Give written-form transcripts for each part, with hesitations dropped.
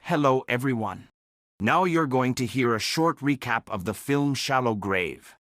Hello everyone. Now you're going to hear a short recap of the film Shallow Grave.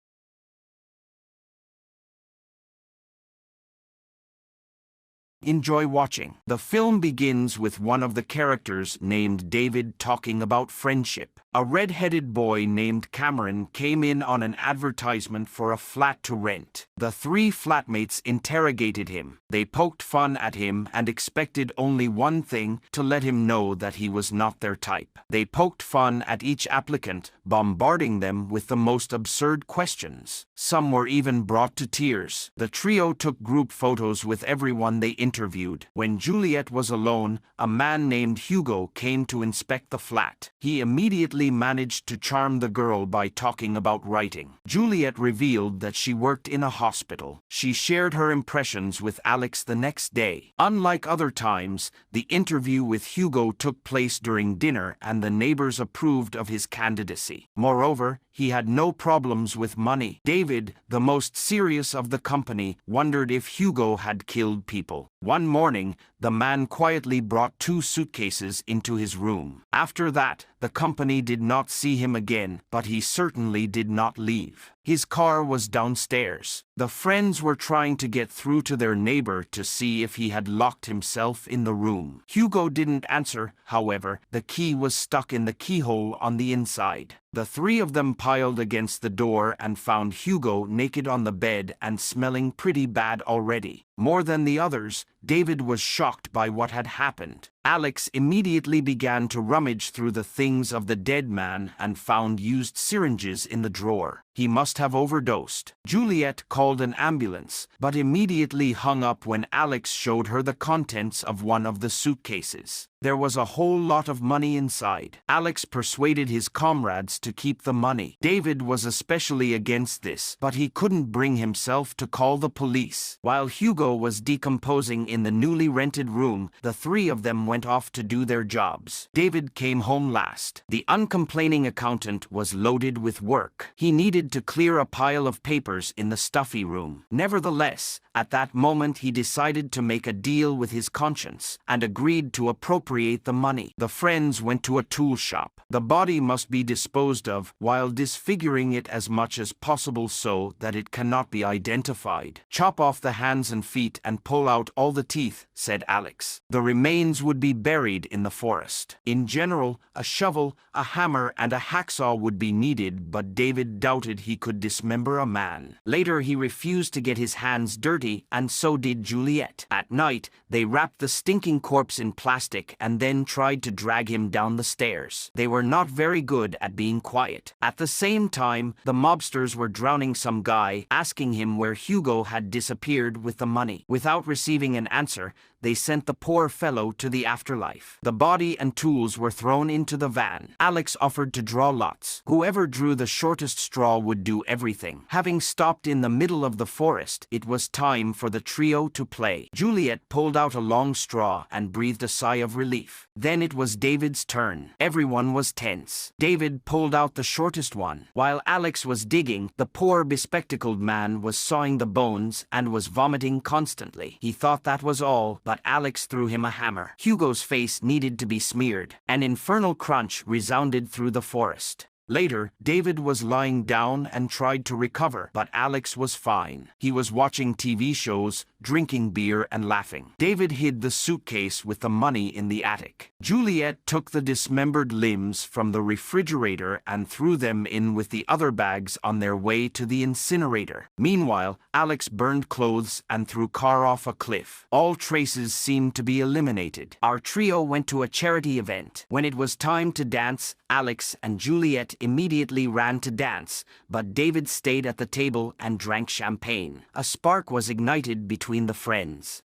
Enjoy watching. The film begins with one of the characters named David talking about friendship. A red-headed boy named Cameron came in on an advertisement for a flat to rent. The three flatmates interrogated him. They poked fun at him and expected only one thing: to let him know that he was not their type. They poked fun at each applicant, bombarding them with the most absurd questions. Some were even brought to tears. The trio took group photos with everyone they interviewed. When Juliet was alone, a man named Hugo came to inspect the flat. He immediately managed to charm the girl by talking about writing. Juliet revealed that she worked in a hospital. She shared her impressions with Alex the next day. Unlike other times, the interview with Hugo took place during dinner and the neighbors approved of his candidacy. Moreover, he had no problems with money. David, the most serious of the company, wondered if Hugo had killed people. One morning, the man quietly brought 2 suitcases into his room. After that, the company did not see him again, but he certainly did not leave. His car was downstairs. The friends were trying to get through to their neighbor to see if he had locked himself in the room. Hugo didn't answer, however. The key was stuck in the keyhole on the inside. The 3 of them piled against the door and found Hugo naked on the bed and smelling pretty bad already. More than the others, David was shocked by what had happened. Alex immediately began to rummage through the things of the dead man and found used syringes in the drawer. He must have overdosed. Juliet called an ambulance, but immediately hung up when Alex showed her the contents of one of the suitcases. There was a whole lot of money inside. Alex persuaded his comrades to keep the money. David was especially against this, but he couldn't bring himself to call the police. While Hugo was decomposing in the newly rented room, the 3 of them went off to do their jobs. David came home last. The uncomplaining accountant was loaded with work. He needed to clear a pile of papers in the stuffy room. Nevertheless, at that moment he decided to make a deal with his conscience and agreed to appropriate the money. The friends went to a tool shop. The body must be disposed of while disfiguring it as much as possible so that it cannot be identified. Chop off the hands and feet and pull out all the teeth, said Alex. The remains would be buried in the forest. In general, a shovel, a hammer, and a hacksaw would be needed, but David doubted he could dismember a man. Later, he refused to get his hands dirty, and so did Juliet. At night, they wrapped the stinking corpse in plastic and then tried to drag him down the stairs. They were not very good at being quiet. At the same time, the mobsters were drowning some guy, asking him where Hugo had disappeared with the money. Without receiving an answer, they sent the poor fellow to the afterlife. The body and tools were thrown into the van. Alex offered to draw lots. Whoever drew the shortest straw would do everything. Having stopped in the middle of the forest, it was time for the trio to play. Juliet pulled out a long straw and breathed a sigh of relief. Then it was David's turn. Everyone was tense. David pulled out the shortest one. While Alex was digging, the poor bespectacled man was sawing the bones and was vomiting constantly. He thought that was all, but Alex threw him a hammer. Hugo's face needed to be smeared. An infernal crunch resounded through the forest. Later, David was lying down and tried to recover, but Alex was fine. He was watching TV shows, drinking beer and laughing. David hid the suitcase with the money in the attic. Juliet took the dismembered limbs from the refrigerator and threw them in with the other bags on their way to the incinerator. Meanwhile, Alex burned clothes and threw car off a cliff. All traces seemed to be eliminated. Our trio went to a charity event. When it was time to dance, Alex and Juliet immediately ran to dance, but David stayed at the table and drank champagne. A spark was ignited between the friends.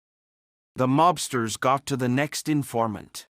The mobsters got to the next informant.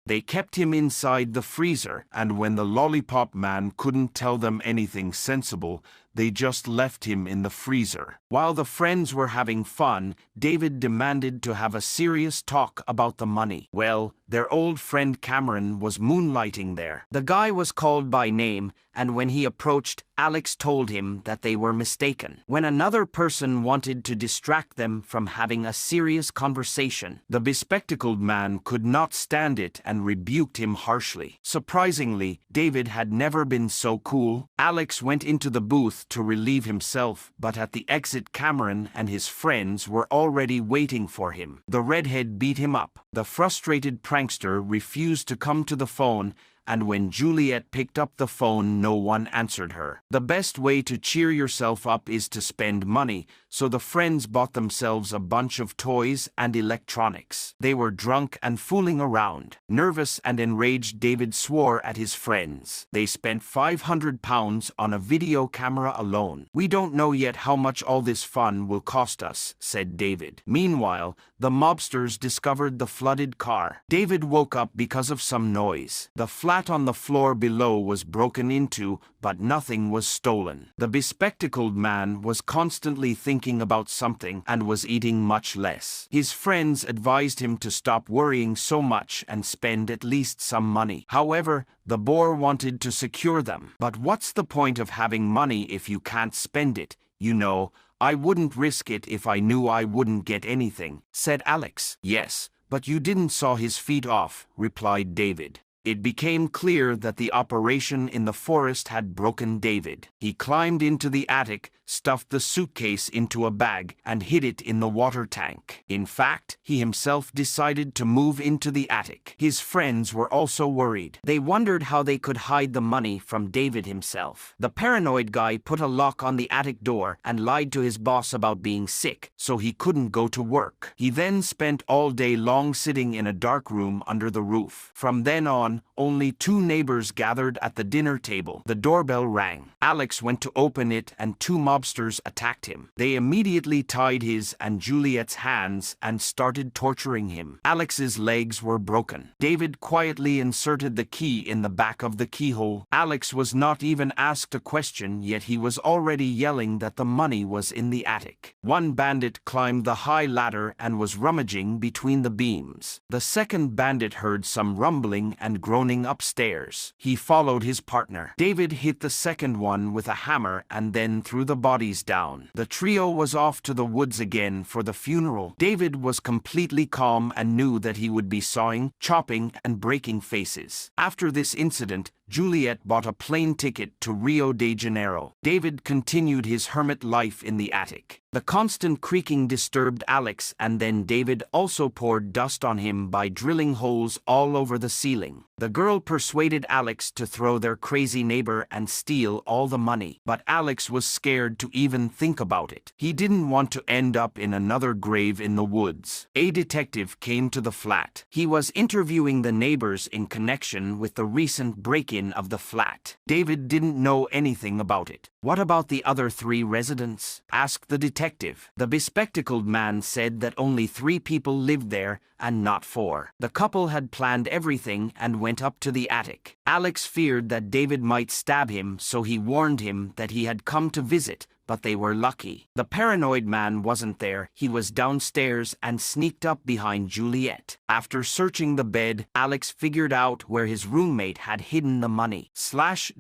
They kept him inside the freezer, and when the lollipop man couldn't tell them anything sensible, they just left him in the freezer. While the friends were having fun, David demanded to have a serious talk about the money. Well, their old friend Cameron was moonlighting there. The guy was called by name, and when he approached, Alex told him that they were mistaken. When another person wanted to distract them from having a serious conversation, the bespectacled man could not stand it and rebuked him harshly. Surprisingly, David had never been so cool. Alex went into the booth to relieve himself, but at the exit Cameron and his friends were already waiting for him. The redhead beat him up. The frustrated prankster refused to come to the phone, and when Juliet picked up the phone, no one answered her. The best way to cheer yourself up is to spend money, so the friends bought themselves a bunch of toys and electronics. They were drunk and fooling around. Nervous and enraged, David swore at his friends. They spent £500 on a video camera alone. "We don't know yet how much all this fun will cost us," said David. Meanwhile, the mobsters discovered the flooded car. David woke up because of some noise. The flat on the floor below was broken into, but nothing was stolen. The bespectacled man was constantly thinking about something and was eating much less. His friends advised him to stop worrying so much and spend at least some money. However, the boar wanted to secure them. "But what's the point of having money if you can't spend it? You know, I wouldn't risk it if I knew I wouldn't get anything," said Alex. "Yes, but you didn't saw his feet off," replied David. It became clear that the operation in the forest had broken David. He climbed into the attic, stuffed the suitcase into a bag, and hid it in the water tank. In fact, he himself decided to move into the attic. His friends were also worried. They wondered how they could hide the money from David himself. The paranoid guy put a lock on the attic door and lied to his boss about being sick, so he couldn't go to work. He then spent all day long sitting in a dark room under the roof. From then on, only 2 neighbors gathered at the dinner table. The doorbell rang. Alex went to open it and 2 mobsters attacked him. They immediately tied his and Juliet's hands and started torturing him. Alex's legs were broken. David quietly inserted the key in the back of the keyhole. Alex was not even asked a question, yet he was already yelling that the money was in the attic. One bandit climbed the high ladder and was rummaging between the beams. The second bandit heard some rumbling and groaning upstairs. He followed his partner. David hit the second one with a hammer and then threw the bodies down. The trio was off to the woods again for the funeral. David was completely calm and knew that he would be sawing, chopping, and breaking faces. After this incident, Juliet bought a plane ticket to Rio de Janeiro. David continued his hermit life in the attic. The constant creaking disturbed Alex, and then David also poured dust on him by drilling holes all over the ceiling. The girl persuaded Alex to throw their crazy neighbor and steal all the money, but Alex was scared to even think about it. He didn't want to end up in another grave in the woods. A detective came to the flat. He was interviewing the neighbors in connection with the recent break-in of the flat. David didn't know anything about it. "What about the other 3 residents?" asked the detective. The bespectacled man said that only 3 people lived there and not 4. The couple had planned everything and went up to the attic. Alex feared that David might stab him, so he warned him that he had come to visit, but they were lucky. The paranoid man wasn't there. He was downstairs and sneaked up behind Juliet. After searching the bed, Alex figured out where his roommate had hidden the money.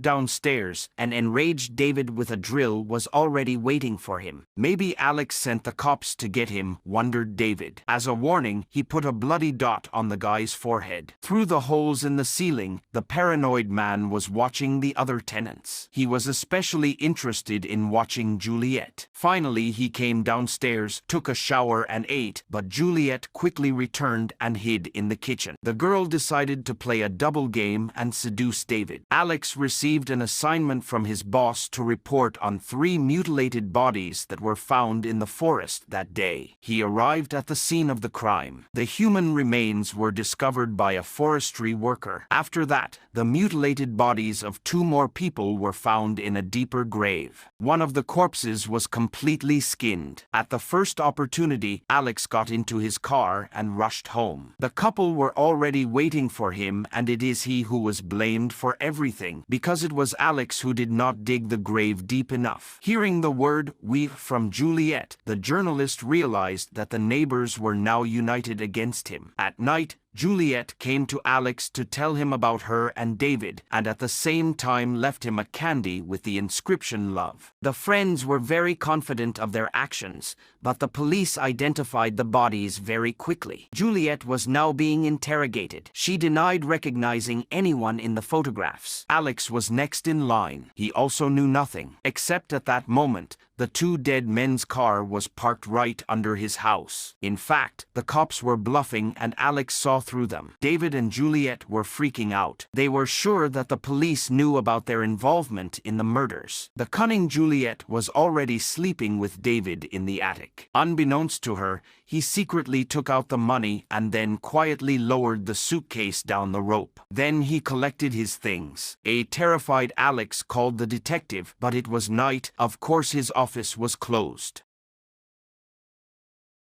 Downstairs, an enraged David with a drill was already waiting for him. Maybe Alex sent the cops to get him, wondered David. As a warning, he put a bloody dot on the guy's forehead. Through the holes in the ceiling, the paranoid man was watching the other tenants. He was especially interested in watching Juliet. Finally, he came downstairs, took a shower and ate, but Juliet quickly returned and hid in the kitchen. The girl decided to play a double game and seduce David. Alex received an assignment from his boss to report on 3 mutilated bodies that were found in the forest that day. He arrived at the scene of the crime. The human remains were discovered by a forestry worker. After that, the mutilated bodies of 2 more people were found in a deeper grave. One of the corpses corpses was completely skinned. At the first opportunity, Alex got into his car and rushed home. The couple were already waiting for him, and it is he who was blamed for everything, because it was Alex who did not dig the grave deep enough. Hearing the word "we" from Juliet, the journalist realized that the neighbors were now united against him. At night, Juliet came to Alex to tell him about her and David, and at the same time left him a candy with the inscription "Love." The friends were very confident of their actions, but the police identified the bodies very quickly. Juliet was now being interrogated. She denied recognizing anyone in the photographs. Alex was next in line. He also knew nothing, except at that moment, the two dead men's car was parked right under his house. In fact, the cops were bluffing and Alex saw through them. David and Juliet were freaking out. They were sure that the police knew about their involvement in the murders. The cunning Juliet was already sleeping with David in the attic. Unbeknownst to her, he secretly took out the money and then quietly lowered the suitcase down the rope. Then he collected his things. A terrified Alex called the detective, but it was night. Of course his office was closed.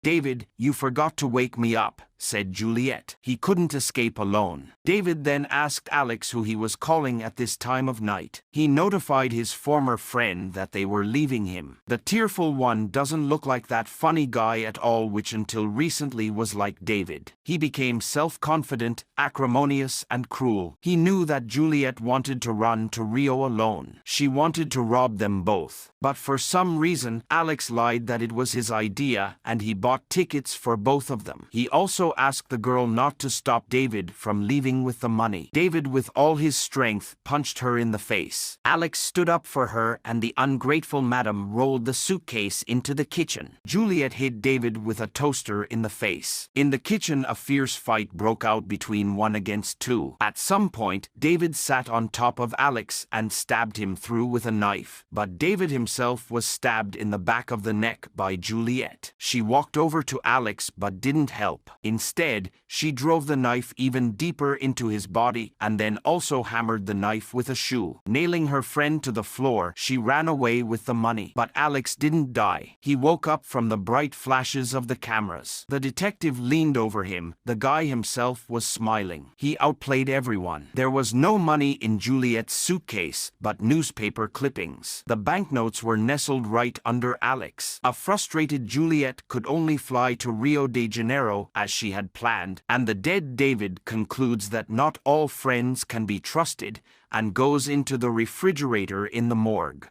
"David, you forgot to wake me up," said Juliet. He couldn't escape alone. David then asked Alex who he was calling at this time of night. He notified his former friend that they were leaving him. The tearful one doesn't look like that funny guy at all, which until recently was like David. He became self-confident, acrimonious, and cruel. He knew that Juliet wanted to run to Rio alone. She wanted to rob them both. But for some reason, Alex lied that it was his idea, and he bought tickets for both of them. He also asked the girl not to stop David from leaving with the money. David, with all his strength, punched her in the face. Alex stood up for her, and the ungrateful madam rolled the suitcase into the kitchen. Juliet hit David with a toaster in the face. In the kitchen, a fierce fight broke out between 1 against 2. At some point, David sat on top of Alex and stabbed him through with a knife. But David himself was stabbed in the back of the neck by Juliet. She walked over to Alex but didn't help. Instead, she drove the knife even deeper into his body and then also hammered the knife with a shoe. Nailing her friend to the floor, she ran away with the money. But Alex didn't die. He woke up from the bright flashes of the cameras. The detective leaned over him. The guy himself was smiling. He outplayed everyone. There was no money in Juliet's suitcase, but newspaper clippings. The banknotes were nestled right under Alex. A frustrated Juliet could only fly to Rio de Janeiro as she had planned, and the dead David concludes that not all friends can be trusted and goes into the refrigerator in the morgue.